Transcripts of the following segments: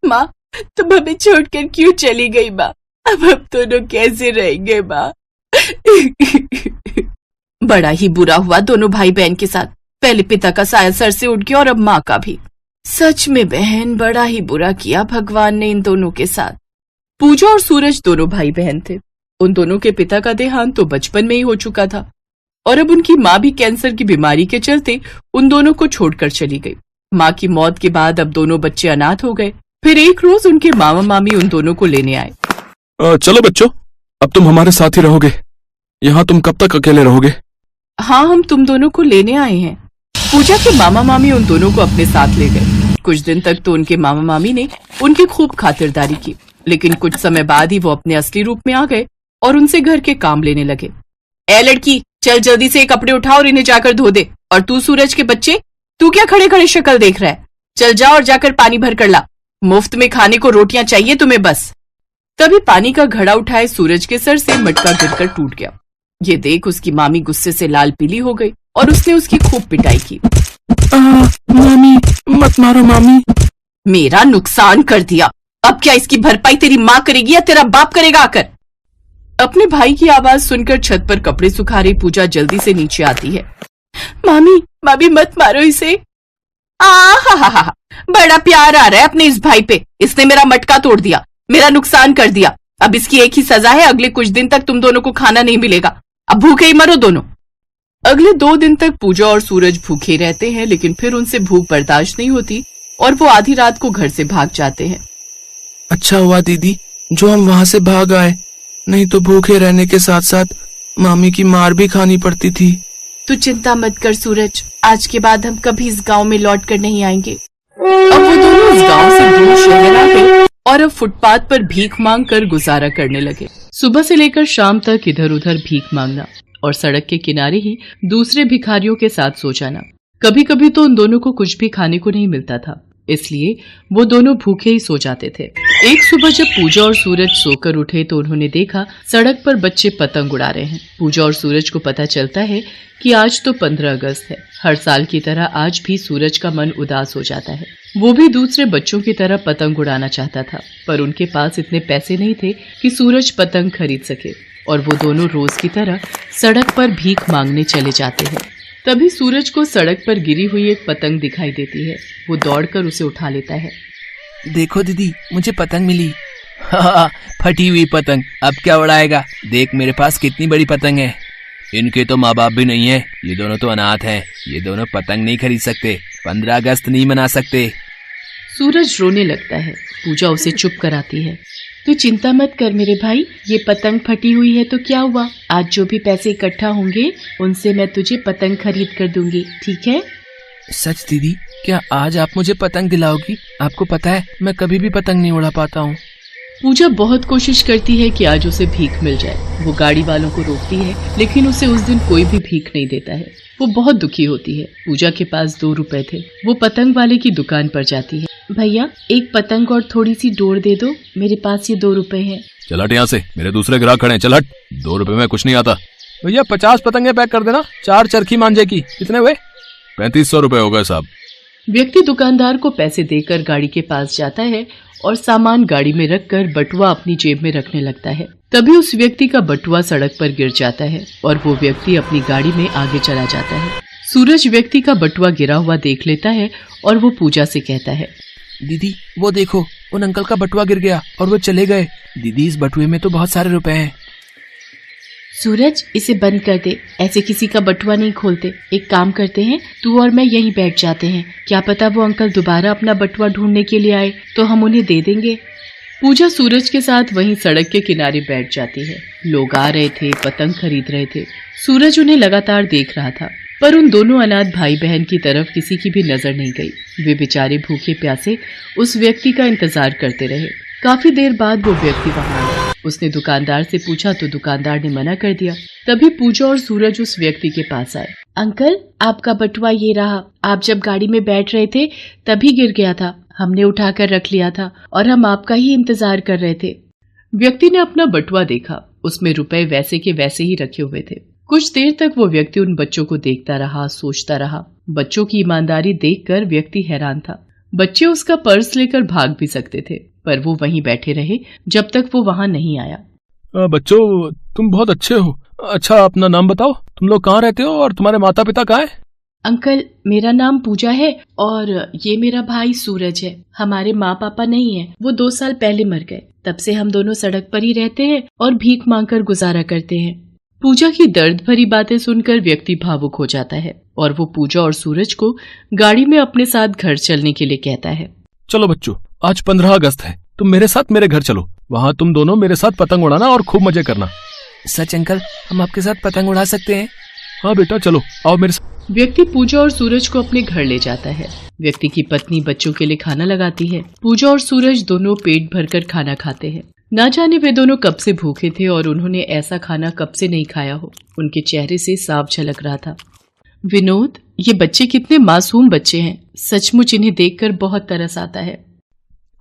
माँ, तुम हमें छोड़कर क्यों चली गई माँ? अब हम दोनों कैसे रहेंगे माँ? बड़ा ही बुरा हुआ दोनों भाई बहन के साथ। पहले पिता का साया सर से उठ गया और अब माँ का भी। सच में बहन, बड़ा ही बुरा किया भगवान ने इन दोनों के साथ। पूजा और सूरज दोनों भाई बहन थे। उन दोनों के पिता का देहांत तो बचपन में ही हो चुका था और अब उनकी माँ भी कैंसर की बीमारी के चलते उन दोनों को छोड़कर चली गई। माँ की मौत के बाद अब दोनों बच्चे अनाथ हो गए। फिर एक रोज उनके मामा मामी उन दोनों को लेने आए। चलो बच्चों, अब तुम हमारे साथ ही रहोगे। यहाँ तुम कब तक अकेले रहोगे? हाँ, हम तुम दोनों को लेने आए हैं। पूजा के मामा मामी उन दोनों को अपने साथ ले गए। कुछ दिन तक तो उनके मामा मामी ने उनकी खूब खातिरदारी की, लेकिन कुछ समय बाद ही वो अपने असली रूप में आ गए और उनसे घर के काम लेने लगे। ए लड़की, चल जल्दी से कपड़े उठा और इन्हें जाकर धो दे। और तू सूरज के बच्चे, तू क्या खड़े खड़े शक्ल देख रहा है? चल जा और जाकर पानी भर कर ला। मुफ्त में खाने को रोटियां चाहिए तुम्हें बस। तभी पानी का घड़ा उठाए सूरज के सर से मटका गिरकर टूट गया। ये देख उसकी मामी गुस्से से लाल पीली हो गई और उसने उसकी खूब पिटाई की। मामी, मत मारो मामी। मेरा नुकसान कर दिया, अब क्या इसकी भरपाई तेरी माँ करेगी या तेरा बाप करेगा आकर? अपने भाई की आवाज सुनकर छत पर कपड़े सुखा रही पूजा जल्दी से नीचे आती है। मामी, मामी मत मारो इसे। हा, बड़ा प्यार आ रहा है अपने इस भाई पे। इसने मेरा मटका तोड़ दिया, मेरा नुकसान कर दिया। अब इसकी एक ही सजा है, अगले कुछ दिन तक तुम दोनों को खाना नहीं मिलेगा। अब भूखे ही मरो दोनों। अगले 2 दिन तक पूजा और सूरज भूखे रहते हैं, लेकिन फिर उनसे भूख बर्दाश्त नहीं होती और वो आधी रात को घर से भाग जाते हैं। अच्छा हुआ दीदी जो हम वहाँ से भाग आए, नहीं तो भूखे रहने के साथ साथ मामी की मार भी खानी पड़ती थी। तू चिंता मत कर सूरज, आज के बाद हम कभी इस गांव में लौट कर नहीं आएंगे। अब वो दोनों इस गांव से दूर शहर आ गए और अब फुटपाथ पर भीख मांग कर गुजारा करने लगे। सुबह से लेकर शाम तक इधर उधर भीख मांगना और सड़क के किनारे ही दूसरे भिखारियों के साथ सो जाना। कभी कभी तो उन दोनों को कुछ भी खाने को नहीं मिलता था, इसलिए वो दोनों भूखे ही सो जाते थे। एक सुबह जब पूजा और सूरज सोकर उठे तो उन्होंने देखा सड़क पर बच्चे पतंग उड़ा रहे हैं। पूजा और सूरज को पता चलता है कि आज तो 15 अगस्त है। हर साल की तरह आज भी सूरज का मन उदास हो जाता है। वो भी दूसरे बच्चों की तरह पतंग उड़ाना चाहता था, पर उनके पास इतने पैसे नहीं थे कि सूरज पतंग खरीद सके और वो दोनों रोज की तरह सड़क पर भीख मांगने चले जाते हैं। तभी सूरज को सड़क पर गिरी हुई एक पतंग दिखाई देती है। वो दौड़कर उसे उठा लेता है। देखो दीदी, मुझे पतंग मिली। फटी हुई पतंग, अब क्या उड़ाएगा? देख मेरे पास कितनी बड़ी पतंग है। इनके तो माँ बाप भी नहीं है, ये दोनों तो अनाथ हैं। ये दोनों पतंग नहीं खरीद सकते, 15 अगस्त नहीं मना सकते। सूरज रोने लगता है। पूजा उसे चुप कराती है। तू चिंता मत कर मेरे भाई, ये पतंग फटी हुई है तो क्या हुआ? आज जो भी पैसे इकट्ठा होंगे उनसे मैं तुझे पतंग खरीद कर दूंगी, ठीक है? सच दीदी, क्या आज आप मुझे पतंग दिलाओगी? आपको पता है मैं कभी भी पतंग नहीं उड़ा पाता हूँ। पूजा बहुत कोशिश करती है कि आज उसे भीख मिल जाए। वो गाड़ी वालों को रोकती है, लेकिन उसे उस दिन कोई भी भीख नहीं देता है। वो बहुत दुखी होती है। पूजा के पास 2 रुपए थे। वो पतंग वाले की दुकान पर जाती है। भैया, एक पतंग और थोड़ी सी डोर दे दो, मेरे पास ये 2 रुपए हैं। चल हट यहाँ से, मेरे दूसरे ग्राहक खड़े हैं, चल हट। 2 रुपए में कुछ नहीं आता। भैया 50 पतंगे पैक कर देना, 4 चरखी मांझे की। कितने हुए? 3500 रुपए हो गए साहब। व्यक्ति दुकानदार को पैसे देकर गाड़ी के पास जाता है और सामान गाड़ी में रखकर बटुआ अपनी जेब में रखने लगता है। तभी उस व्यक्ति का बटुआ सड़क पर गिर जाता है और वो व्यक्ति अपनी गाड़ी में आगे चला जाता है। सूरज व्यक्ति का बटुआ गिरा हुआ देख लेता है और वो पूजा से कहता है, दीदी वो देखो, उन अंकल का बटुआ गिर गया और वो चले गए। दीदी इस बटुए में तो बहुत सारे रुपए हैं। सूरज, इसे बंद कर दे, ऐसे किसी का बटुआ नहीं खोलते। एक काम करते हैं, तू और मैं यहीं बैठ जाते हैं। क्या पता वो अंकल दोबारा अपना बटुआ ढूंढने के लिए आए तो हम उन्हें दे देंगे। पूजा सूरज के साथ वहीं सड़क के किनारे बैठ जाती है। लोग आ रहे थे, पतंग खरीद रहे थे। सूरज उन्हें लगातार देख रहा था, पर उन दोनों अनाथ भाई बहन की तरफ किसी की भी नजर नहीं गई। वे बेचारे भूखे प्यासे उस व्यक्ति का इंतजार करते रहे। काफी देर बाद वो व्यक्ति वहां आया। उसने दुकानदार से पूछा तो दुकानदार ने मना कर दिया। तभी पूजा और सूरज उस व्यक्ति के पास आए। अंकल, आपका बटुआ ये रहा। आप जब गाड़ी में बैठ रहे थे तभी गिर गया था, हमने उठाकर रख लिया था और हम आपका ही इंतजार कर रहे थे। व्यक्ति ने अपना बटुआ देखा, उसमें रुपए वैसे के वैसे ही रखे हुए थे। कुछ देर तक वो व्यक्ति उन बच्चों को देखता रहा, सोचता रहा। बच्चों की ईमानदारी देखकर व्यक्ति हैरान था। बच्चे उसका पर्स लेकर भाग भी सकते थे, पर वो वहीं बैठे रहे जब तक वो वहां नहीं आया। बच्चों, तुम बहुत अच्छे हो। अच्छा, अपना नाम बताओ, तुम लोग कहाँ रहते हो और तुम्हारे माता पिता कहाँ हैं? अंकल, मेरा नाम पूजा है और ये मेरा भाई सूरज है। हमारे माँ पापा नहीं है, वो 2 साल पहले मर गए। तब से हम दोनों सड़क पर ही रहते हैं और भीख मांगकर गुजारा करते हैं। पूजा की दर्द भरी बातें सुनकर व्यक्ति भावुक हो जाता है और वो पूजा और सूरज को गाड़ी में अपने साथ घर चलने के लिए कहता है। चलो बच्चों, आज 15 अगस्त है, तुम मेरे साथ मेरे घर चलो। वहाँ तुम दोनों मेरे साथ पतंग उड़ाना और खूब मजे करना। सच अंकल, हम आपके साथ पतंग उड़ा सकते हैं? हाँ बेटा, चलो आओ मेरे साथ। व्यक्ति पूजा और सूरज को अपने घर ले जाता है। व्यक्ति की पत्नी बच्चों के लिए खाना लगाती है। पूजा और सूरज दोनों पेट भरकर खाना खाते हैं। ना जाने वे दोनों कब से भूखे थे और उन्होंने ऐसा खाना कब से नहीं खाया हो। उनके चेहरे से साफ झलक रहा था। विनोद, ये बच्चे कितने मासूम बच्चे हैं। सचमुच इन्हें देखकर बहुत तरस आता है।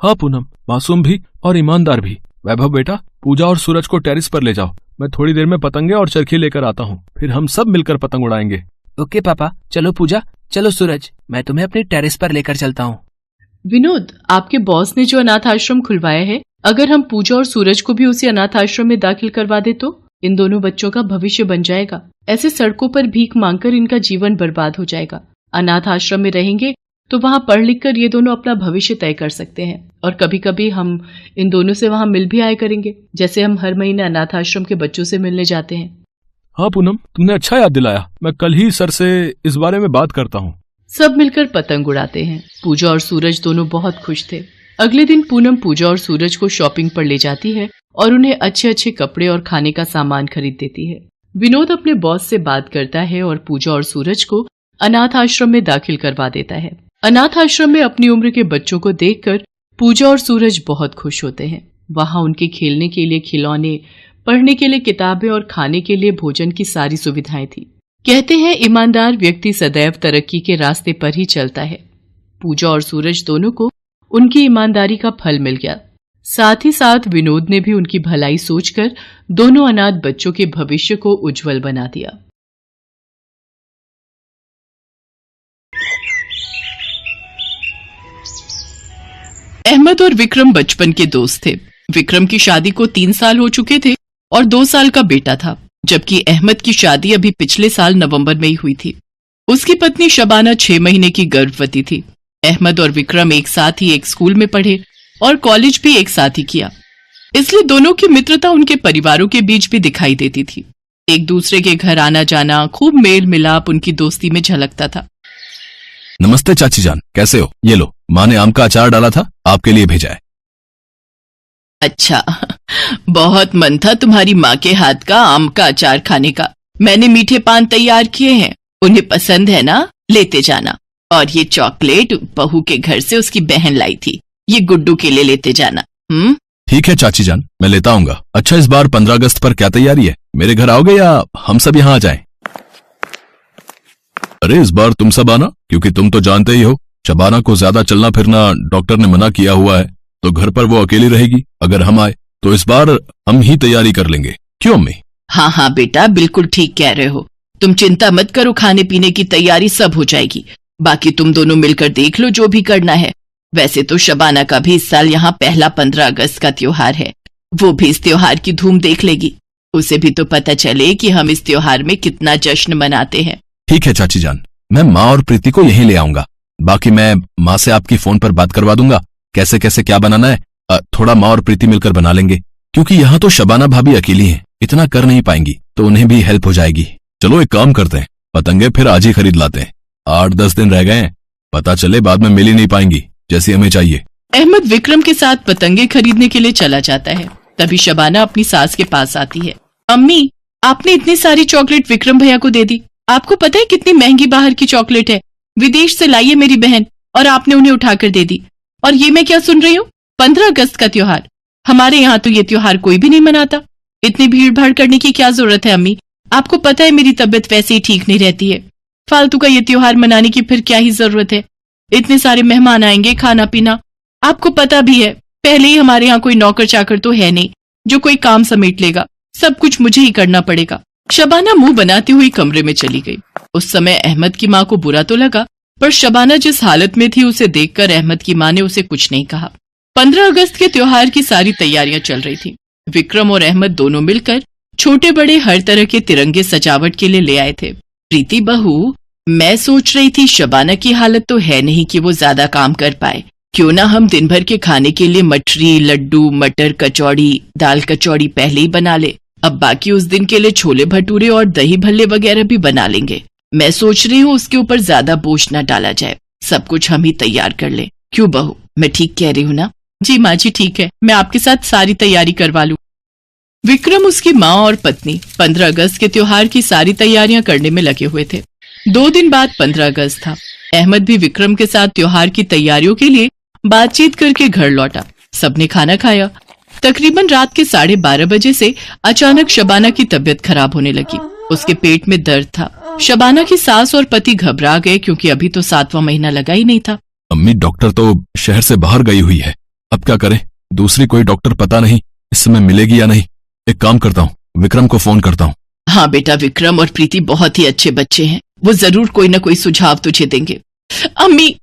हाँ पूनम, मासूम भी और ईमानदार भी। वैभव बेटा, पूजा और सूरज को टेरिस पर ले जाओ। मैं थोड़ी देर में पतंगे और चरखी लेकर आता हूँ, फिर हम सब मिलकर पतंग उड़ाएंगे। ओके पापा। चलो पूजा, चलो सूरज, मैं तुम्हें अपनी टेरिस पर लेकर चलता हूँ। विनोद, आपके बॉस ने जो अनाथ आश्रम खुलवाया है, अगर हम पूजा और सूरज को भी उसी अनाथ आश्रम में दाखिल करवा दे तो इन दोनों बच्चों का भविष्य बन जाएगा। ऐसे सड़कों पर भीख मांगकर इनका जीवन बर्बाद हो जाएगा। अनाथ आश्रम में रहेंगे तो वहाँ पढ़ लिख कर ये दोनों अपना भविष्य तय कर सकते हैं और कभी कभी हम इन दोनों से वहाँ मिल भी आया करेंगे, जैसे हम हर महीने अनाथ आश्रम के बच्चों से मिलने जाते हैं। हाँ पूनम, तुमने अच्छा याद दिलाया। मैं कल ही सर से इस बारे में बात करता हूँ। सब मिलकर पतंग उड़ाते हैं। पूजा और सूरज दोनों बहुत खुश थे। अगले दिन पूनम पूजा और सूरज को शॉपिंग पर ले जाती है और उन्हें अच्छे अच्छे कपड़े और खाने का सामान खरीद देती है। विनोद अपने बॉस से बात करता है और पूजा और सूरज को अनाथ आश्रम में दाखिल करवा देता है। अनाथ आश्रम में अपनी उम्र के बच्चों को देखकर पूजा और सूरज बहुत खुश होते हैं। वहाँ उनके खेलने के लिए खिलौने, पढ़ने के लिए किताबें और खाने के लिए भोजन की सारी सुविधाएं थी। कहते हैं ईमानदार व्यक्ति सदैव तरक्की के रास्ते पर ही चलता है। पूजा और सूरज दोनों को उनकी ईमानदारी का फल मिल गया। साथ ही साथ विनोद ने भी उनकी भलाई सोचकर दोनों अनाथ बच्चों के भविष्य को उज्जवल बना दिया। अहमद और विक्रम बचपन के दोस्त थे। विक्रम की शादी को 3 साल हो चुके थे और 2 साल का बेटा था, जबकि अहमद की शादी अभी पिछले साल नवंबर में ही हुई थी। उसकी पत्नी शबाना 6 महीने की गर्भवती थी। अहमद और विक्रम एक साथ ही एक स्कूल में पढ़े और कॉलेज भी एक साथ ही किया, इसलिए दोनों की मित्रता उनके परिवारों के बीच भी दिखाई देती थी। एक दूसरे के घर आना जाना, खूब मेल मिलाप उनकी दोस्ती में झलकता था। नमस्ते चाची जान, कैसे हो? ये लो, माँ ने आम का अचार डाला था, आपके लिए भेजा है। अच्छा, बहुत मन था तुम्हारी माँ के हाथ का आम का अचार खाने का। मैंने मीठे पान तैयार किए हैं, उन्हें पसंद है ना? लेते जाना। और ये चॉकलेट बहू के घर से उसकी बहन लाई थी, ये गुड्डू के लिए लेते जाना। ठीक है चाची जान, मैं लेता आऊंगा। अच्छा, इस बार 15 अगस्त पर क्या तैयारी है? मेरे घर आओगे या हम सब यहाँ आ जाएं? अरे इस बार तुम सब आना, क्योंकि तुम तो जानते ही हो शबाना को ज्यादा चलना फिरना डॉक्टर ने मना किया हुआ है, तो घर पर वो अकेली रहेगी। अगर हम आए तो इस बार हम ही तैयारी कर लेंगे, क्यों अम्मी? हाँ हाँ बेटा, बिल्कुल ठीक कह रहे हो। तुम चिंता मत करो, खाने पीने की तैयारी सब हो जाएगी। बाकी तुम दोनों मिलकर देख लो जो भी करना है। वैसे तो शबाना का भी इस साल यहाँ पहला 15 अगस्त का त्योहार है, वो भी इस त्योहार की धूम देख लेगी। उसे भी तो पता चले कि हम इस त्योहार में कितना जश्न मनाते हैं। ठीक है चाची जान, मैं माँ और प्रीति को यहीं ले आऊंगा। बाकी मैं माँ से आपकी फोन पर बात करवा दूंगा, कैसे कैसे क्या बनाना है थोड़ा माँ और प्रीति मिलकर बना लेंगे, क्योंकि यहाँ तो शबाना भाभी अकेली हैं, इतना कर नहीं पाएंगी, तो उन्हें भी हेल्प हो जाएगी। चलो एक काम करते हैं, पतंगे फिर आज ही खरीद लाते हैं। 8-10 दिन रह गए हैं, पता चले बाद में मिल ही नहीं पाएंगी जैसी हमें चाहिए। अहमद विक्रम के साथ पतंगे खरीदने के लिए चला जाता है। तभी शबाना अपनी सास के पास आती है। अम्मी, आपने इतनी सारी चॉकलेट विक्रम भैया को दे दी। आपको पता है कितनी महंगी बाहर की चॉकलेट है? विदेश से लाई है मेरी बहन और आपने उन्हें उठाकर दे दी। और ये मैं क्या सुन रही हूँ? 15 अगस्त का त्योहार? हमारे यहाँ तो ये त्योहार कोई भी नहीं मनाता। इतनी भीड़ भाड़ करने की क्या जरूरत है अम्मी? आपको पता है मेरी तबीयत वैसे ही ठीक नहीं रहती है। फालतू का ये त्योहार मनाने की फिर क्या ही जरूरत है? इतने सारे मेहमान आएंगे, खाना पीना। आपको पता भी है पहले ही हमारे यहाँ कोई नौकर चाकर तो है नहीं जो कोई काम समेट लेगा, सब कुछ मुझे ही करना पड़ेगा। शबाना मुंह बनाती हुई कमरे में चली गई। उस समय अहमद की माँ को बुरा तो लगा, पर शबाना जिस हालत में थी उसे देखकर अहमद की माँ ने उसे कुछ नहीं कहा। 15 अगस्त के त्योहार की सारी तैयारियां चल रही थी। विक्रम और अहमद दोनों मिलकर छोटे बड़े हर तरह के तिरंगे सजावट के लिए ले आए थे। प्रीति बहू, मैं सोच रही थी शबाना की हालत तो है नहीं कि वो ज्यादा काम कर पाए, क्यों ना हम दिन भर के खाने के लिए मठरी, लड्डू, मटर, कचौड़ी, दाल कचौड़ी पहले ही बना ले। अब बाकी उस दिन के लिए छोले भटूरे और दही भल्ले वगैरह भी बना लेंगे। मैं सोच रही हूँ उसके ऊपर ज्यादा बोझ न डाला जाए, सब कुछ हम ही तैयार कर ले। क्यों बहू, मैं ठीक कह रही हूँ ना? जी माँ जी ठीक है, मैं आपके साथ सारी तैयारी करवा लूँ। विक्रम, उसकी माँ और पत्नी 15 अगस्त के त्योहार की सारी तैयारियां करने में लगे हुए थे। 2 दिन बाद 15 अगस्त था। अहमद भी विक्रम के साथ त्योहार की तैयारियों के लिए बातचीत करके घर लौटा। सबने खाना खाया। तकरीबन रात के 12:30 बजे से अचानक शबाना की तबीयत खराब होने लगी। उसके पेट में दर्द था। शबाना की सास और पति घबरा गए क्योंकि अभी तो 7वां महीना लगा ही नहीं था। अम्मी, डॉक्टर तो शहर से बाहर गई हुई है, अब क्या करें? दूसरी कोई डॉक्टर पता नहीं इस समय मिलेगी या नहीं। एक काम करता हूँ, विक्रम को फोन करता हूँ। हाँ बेटा, विक्रम और प्रीति बहुत ही अच्छे बच्चे हैं, वो जरूर कोई न कोई सुझाव तुझे देंगे। अम्मी,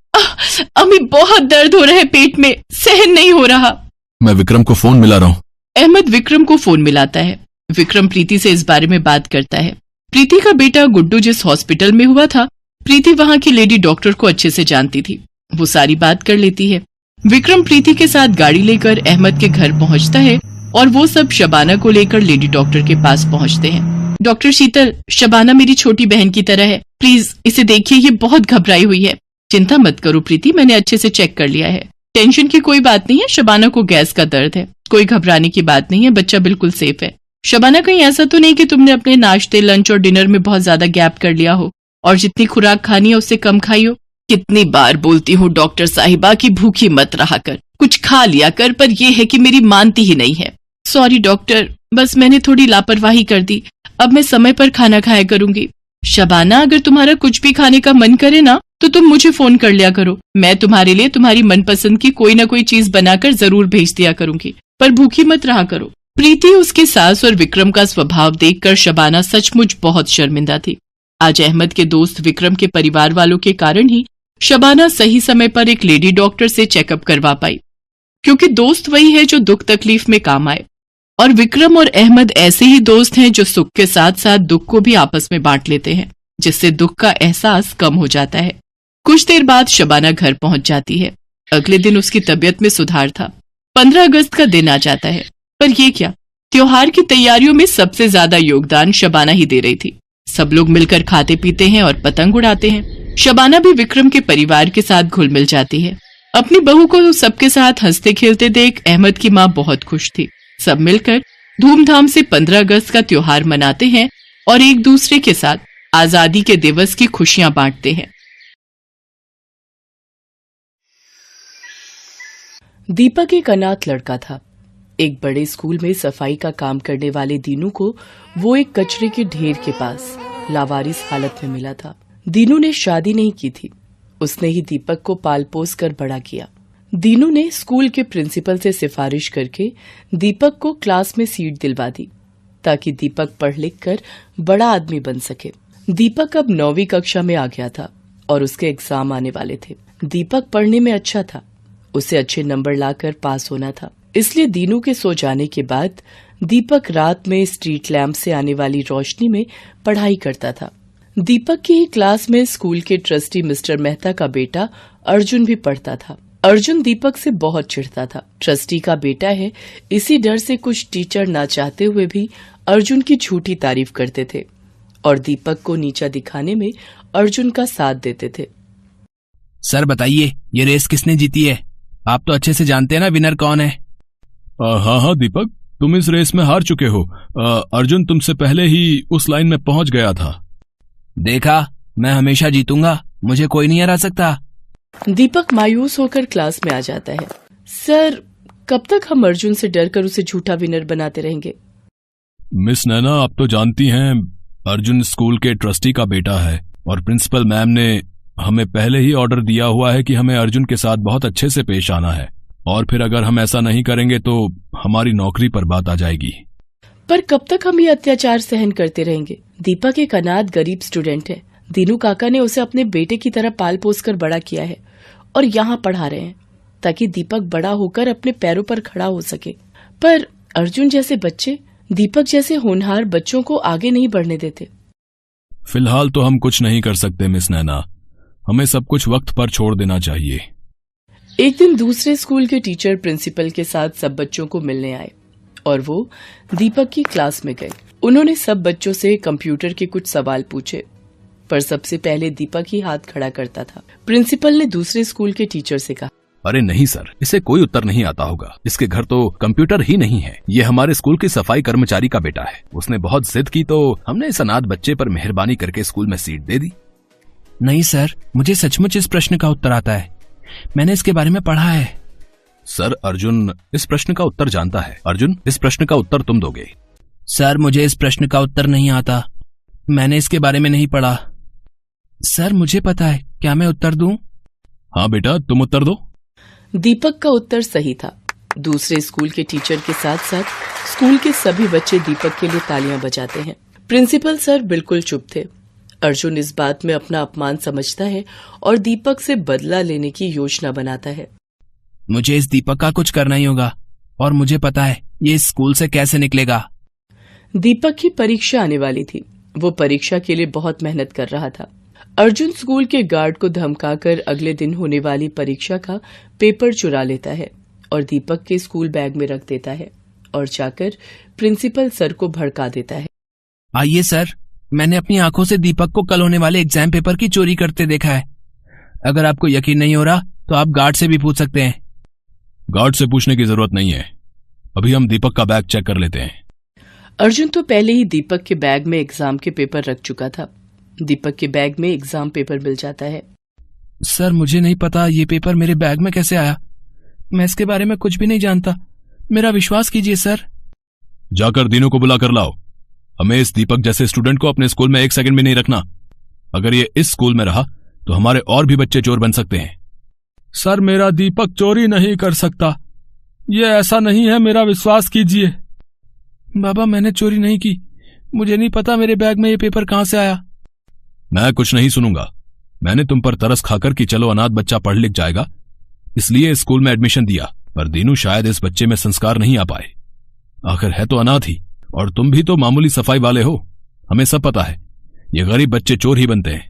अम्मी बहुत दर्द हो रहा है पेट में, सहन नहीं हो रहा। मैं विक्रम को फोन मिला रहा हूँ। अहमद विक्रम को फोन मिलाता है। विक्रम प्रीति से इस बारे में बात करता है। प्रीति का बेटा गुड्डू जिस हॉस्पिटल में हुआ था, प्रीति वहां की लेडी डॉक्टर को अच्छे से जानती थी, वो सारी बात कर लेती है। विक्रम प्रीति के साथ गाड़ी लेकर अहमद के घर पहुंचता है और वो सब शबाना को लेकर लेडी डॉक्टर के पास पहुंचते हैं। डॉक्टर शीतल, शबाना मेरी छोटी बहन की तरह है, प्लीज इसे देखिए, ये बहुत घबराई हुई है। चिंता मत करो प्रीति, मैंने अच्छे से चेक कर लिया है, टेंशन की कोई बात नहीं है। शबाना को गैस का दर्द है, कोई घबराने की बात नहीं है, बच्चा बिल्कुल सेफ है। शबाना, कहीं ऐसा तो नहीं कि तुमने अपने नाश्ते, लंच और डिनर में बहुत ज्यादा गैप कर लिया हो और जितनी खुराक खानी है उससे कम खाई हो? कितनी बार बोलती हूँ डॉक्टर साहिबा की भूखी मत रहा कर, कुछ खा लिया कर, पर यह है कि मेरी मानती ही नहीं है। सॉरी डॉक्टर, बस मैंने थोड़ी लापरवाही कर दी, अब मैं समय पर खाना खाया करूंगी। शबाना, अगर तुम्हारा कुछ भी खाने का मन करे ना तो तुम मुझे फोन कर लिया करो, मैं तुम्हारे लिए तुम्हारी मनपसंद की कोई ना कोई चीज बनाकर जरूर भेज दिया करूंगी, पर भूखी मत रहा करो। प्रीति, उसके सास और विक्रम का स्वभाव देखकर शबाना सचमुच बहुत शर्मिंदा थी। आज अहमद के दोस्त विक्रम के परिवार वालों के कारण ही शबाना सही समय पर एक लेडी डॉक्टर से चेकअप करवा पाई, क्योंकि दोस्त वही है जो दुख तकलीफ में काम आए, और विक्रम और अहमद ऐसे ही दोस्त हैं जो सुख के साथ साथ दुख को भी आपस में बांट लेते हैं, जिससे दुख का एहसास कम हो जाता है। कुछ देर बाद शबाना घर पहुंच जाती है। अगले दिन उसकी तबीयत में सुधार था। 15 अगस्त का दिन आ जाता है, पर यह क्या, त्योहार की तैयारियों में सबसे ज्यादा योगदान शबाना ही दे रही थी। सब लोग मिलकर खाते पीते हैं और पतंग उड़ाते हैं। शबाना भी विक्रम के परिवार के साथ घुल मिल जाती है। अपनी बहू को सबके साथ हंसते खेलते देख अहमद की माँ बहुत खुश थी। सब मिलकर धूमधाम से 15 अगस्त का त्योहार मनाते हैं और एक दूसरे के साथ आजादी के दिवस की खुशियां बांटते हैं। दीपक एक अनाथ लड़का था। एक बड़े स्कूल में सफाई का काम करने वाले दीनू को वो एक कचरे के ढेर के पास लावारिस हालत में मिला था। दीनू ने शादी नहीं की थी, उसने ही दीपक को पाल पोस कर बड़ा किया। दीनू ने स्कूल के प्रिंसिपल से सिफारिश करके दीपक को क्लास में सीट दिलवा दी ताकि दीपक पढ़ लिख कर बड़ा आदमी बन सके। दीपक अब 9वीं कक्षा में आ गया था और उसके एग्जाम आने वाले थे। दीपक पढ़ने में अच्छा था, उसे अच्छे नंबर लाकर पास होना था, इसलिए दीनू के सो जाने के बाद दीपक रात में स्ट्रीट लैंप से आने वाली रोशनी में पढ़ाई करता था। दीपक की ही क्लास में स्कूल के ट्रस्टी मिस्टर मेहता का बेटा अर्जुन भी पढ़ता था। अर्जुन दीपक से बहुत चिढ़ता था। ट्रस्टी का बेटा है, इसी डर से कुछ टीचर ना चाहते हुए भी अर्जुन की झूठी तारीफ करते थे और दीपक को नीचा दिखाने में अर्जुन का साथ देते थे। सर बताइए, ये रेस किसने जीती है? आप तो अच्छे से जानते हैं ना विनर कौन है। हाँ हाँ दीपक, तुम इस रेस में हार चुके हो। अर्जुन तुमसे पहले ही उस लाइन में पहुंच गया था। देखा, मैं हमेशा जीतूंगा, मुझे कोई नहीं हरा सकता। दीपक मायूस होकर क्लास में आ जाता है। सर, कब तक हम अर्जुन से डरकर उसे झूठा विनर बनाते रहेंगे? मिस नैना, आप तो जानती हैं अर्जुन स्कूल के ट्रस्टी का बेटा है और प्रिंसिपल मैम ने हमें पहले ही ऑर्डर दिया हुआ है कि हमें अर्जुन के साथ बहुत अच्छे से पेश आना है, और फिर अगर हम ऐसा नहीं करेंगे तो हमारी नौकरी पर बात आ जाएगी। पर कब तक हम ये अत्याचार सहन करते रहेंगे? दीपक एक अनाथ गरीब स्टूडेंट है, दीनू काका ने उसे अपने बेटे की तरह पाल पोस कर बड़ा किया है और यहाँ पढ़ा रहे हैं ताकि दीपक बड़ा होकर अपने पैरों पर खड़ा हो सके। पर अर्जुन जैसे बच्चे दीपक जैसे होनहार बच्चों को आगे नहीं बढ़ने देते। फिलहाल तो हम कुछ नहीं कर सकते मिस नैना, हमें सब कुछ वक्त पर छोड़ देना चाहिए। एक दिन दूसरे स्कूल के टीचर प्रिंसिपल के साथ सब बच्चों को मिलने आए और वो दीपक की क्लास में गए। उन्होंने सब बच्चों से कंप्यूटर के कुछ सवाल पूछे, पर सबसे पहले दीपक ही हाथ खड़ा करता था। प्रिंसिपल ने दूसरे स्कूल के टीचर से कहा, अरे नहीं सर, इसे कोई उत्तर नहीं आता होगा। इसके घर तो कंप्यूटर ही नहीं है। ये हमारे स्कूल की सफाई कर्मचारी का बेटा है। उसने बहुत जिद की तो हमने इस अनाथ बच्चे पर मेहरबानी करके स्कूल में सीट दे दी। नहीं सर, मुझे सचमुच इस प्रश्न का उत्तर आता है। मैंने इसके बारे में पढ़ा है। सर, अर्जुन इस प्रश्न का उत्तर जानता है। अर्जुन, इस प्रश्न का उत्तर तुम दोगे। सर, मुझे इस प्रश्न का उत्तर नहीं आता। मैंने इसके बारे में नहीं पढ़ा। सर, मुझे पता है, क्या मैं उत्तर दूं? हाँ बेटा, तुम उत्तर दो। दीपक का उत्तर सही था। दूसरे स्कूल के टीचर के साथ साथ स्कूल के सभी बच्चे दीपक के लिए तालियां बजाते हैं। प्रिंसिपल सर बिल्कुल चुप थे। अर्जुन इस बात में अपना अपमान समझता है और दीपक से बदला लेने की योजना बनाता है। मुझे इस दीपक का कुछ करना ही होगा और मुझे पता है ये इस स्कूल से कैसे निकलेगा। दीपक की परीक्षा आने वाली थी। वो परीक्षा के लिए बहुत मेहनत कर रहा था। अर्जुन स्कूल के गार्ड को धमकाकर अगले दिन होने वाली परीक्षा का पेपर चुरा लेता है और दीपक के स्कूल बैग में रख देता है और जाकर प्रिंसिपल सर को भड़का देता है। आइए सर, मैंने अपनी आंखों से दीपक को कल होने वाले एग्जाम पेपर की चोरी करते देखा है। अगर आपको यकीन नहीं हो रहा तो आप गार्ड से भी पूछ सकते हैं। गार्ड से पूछने की जरूरत नहीं है, अभी हम दीपक का बैग चेक कर लेते हैं। अर्जुन तो पहले ही दीपक के बैग में एग्जाम के पेपर रख चुका था। दीपक के बैग में एग्जाम पेपर मिल जाता है। सर, मुझे नहीं पता ये पेपर मेरे बैग में कैसे आया। मैं इसके बारे में कुछ भी नहीं जानता। मेरा विश्वास कीजिए सर। जाकर दीनू को बुला कर लाओ। हमें इस दीपक जैसे स्टूडेंट को अपने स्कूल में एक सेकंड भी नहीं रखना। अगर ये इस स्कूल में रहा तो हमारे और भी बच्चे चोर बन सकते हैं। सर, मेरा दीपक चोरी नहीं कर सकता। ये ऐसा नहीं है, मेरा विश्वास कीजिए। बाबा, मैंने चोरी नहीं की। मुझे नहीं पता मेरे बैग में ये पेपर कहां से आया। मैं कुछ नहीं सुनूंगा। मैंने तुम पर तरस खाकर कि चलो अनाथ बच्चा पढ़ लिख जाएगा, इसलिए इस स्कूल में एडमिशन दिया, पर दीनू शायद इस बच्चे में संस्कार नहीं आ पाए। आखिर है तो अनाथ ही, और तुम भी तो मामूली सफाई वाले हो। हमें सब पता है ये गरीब बच्चे चोर ही बनते हैं।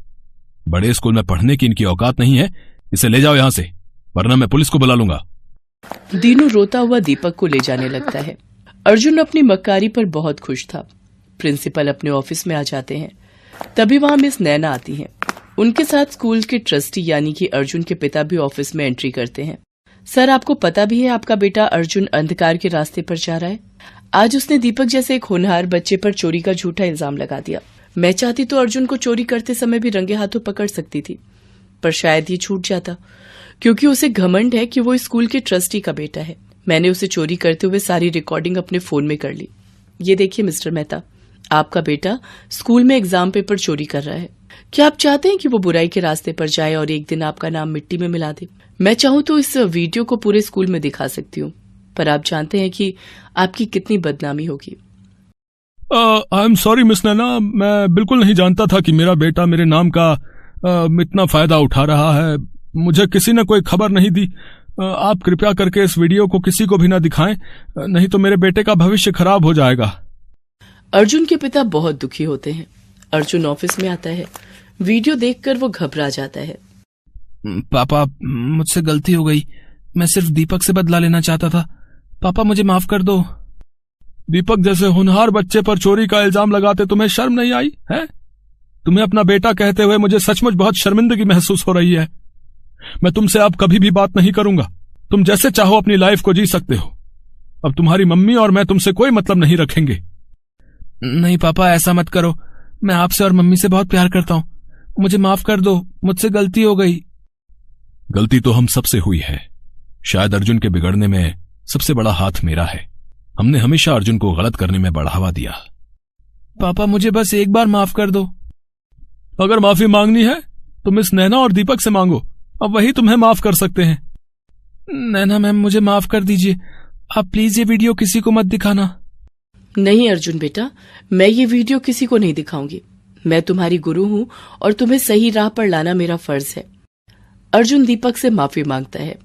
बड़े स्कूल में पढ़ने की इनकी औकात नहीं है। इसे ले जाओ यहां से, वरना मैं पुलिस को बुला लूंगा। दीनू रोता हुआ दीपक को ले जाने लगता है। अर्जुन अपनी मक्कारी पर बहुत खुश था। प्रिंसिपल अपने ऑफिस में आ जाते हैं। तभी वहां मिस नैना आती हैं। उनके साथ स्कूल के ट्रस्टी यानी कि अर्जुन के पिता भी ऑफिस में एंट्री करते हैं। सर, आपको पता भी है आपका बेटा अर्जुन अंधकार के रास्ते पर जा रहा है। आज उसने दीपक जैसे एक होनहार बच्चे पर चोरी का झूठा इल्जाम लगा दिया। मैं चाहती तो अर्जुन को चोरी करते समय भी रंगे हाथों पकड़ सकती थी, पर शायद ये छूट जाता, क्योंकि उसे घमंड है कि वो इस स्कूल के ट्रस्टी का बेटा है। मैंने उसे चोरी करते हुए सारी रिकॉर्डिंग अपने फोन में कर ली। ये देखिए मिस्टर मेहता, आपका बेटा स्कूल में एग्जाम पेपर चोरी कर रहा है। क्या आप चाहते हैं कि वो बुराई के रास्ते पर जाए और एक दिन आपका नाम मिट्टी में मिला दे? मैं चाहूँ तो इस वीडियो को पूरे स्कूल में दिखा सकती हूँ, पर आप जानते हैं कि आपकी कितनी बदनामी होगी। आई एम सॉरी मिस नैना, मैं बिल्कुल नहीं जानता था कि मेरा बेटा मेरे नाम का इतना फायदा उठा रहा है। मुझे किसी ने कोई खबर नहीं दी। आप कृपया करके इस वीडियो को किसी को भी ना दिखाएं, नहीं तो मेरे बेटे का भविष्य खराब हो जाएगा। अर्जुन के पिता बहुत दुखी होते हैं। अर्जुन ऑफिस में आता है। वीडियो देखकर वो घबरा जाता है। पापा, मुझसे गलती हो गई। मैं सिर्फ दीपक से बदला लेना चाहता था। पापा, मुझे माफ कर दो। दीपक जैसे होनहार बच्चे पर चोरी का इल्जाम लगाते तुम्हें शर्म नहीं आई है? तुम्हें अपना बेटा कहते हुए मुझे सचमुच बहुत शर्मिंदगी महसूस हो रही है। मैं तुमसे अब कभी भी बात नहीं करूंगा। तुम जैसे चाहो अपनी लाइफ को जी सकते हो। अब तुम्हारी मम्मी और मैं तुमसे कोई मतलब नहीं रखेंगे। नहीं पापा, ऐसा मत करो। मैं आपसे और मम्मी से बहुत प्यार करता हूँ। मुझे माफ कर दो, मुझसे गलती हो गई। गलती तो हम सबसे हुई है। शायद अर्जुन के बिगड़ने में सबसे बड़ा हाथ मेरा है। हमने हमेशा अर्जुन को गलत करने में बढ़ावा दिया। पापा, मुझे बस एक बार माफ कर दो। अगर माफी मांगनी है तो मिस नैना और दीपक से मांगो, अब वही तुम्हें माफ कर सकते हैं। नैना मैम, मुझे माफ कर दीजिए। आप प्लीज ये वीडियो किसी को मत दिखाना। नहीं अर्जुन बेटा, मैं ये वीडियो किसी को नहीं दिखाऊंगी। मैं तुम्हारी गुरु हूँ और तुम्हें सही राह पर लाना मेरा फर्ज है। अर्जुन दीपक से माफी मांगता है।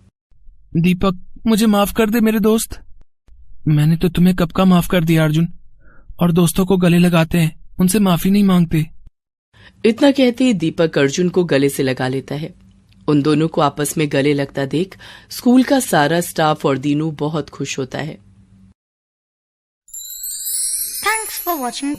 दीपक, मुझे माफ कर दे मेरे दोस्त। मैंने तो तुम्हें कब का माफ कर दिया अर्जुन, और दोस्तों को गले लगाते हैं, उनसे माफी नहीं मांगते। इतना कहते ही दीपक अर्जुन को गले से लगा लेता है। उन दोनों को आपस में गले लगता देख स्कूल का सारा स्टाफ और दीनू बहुत खुश होता है। Thanks for watching.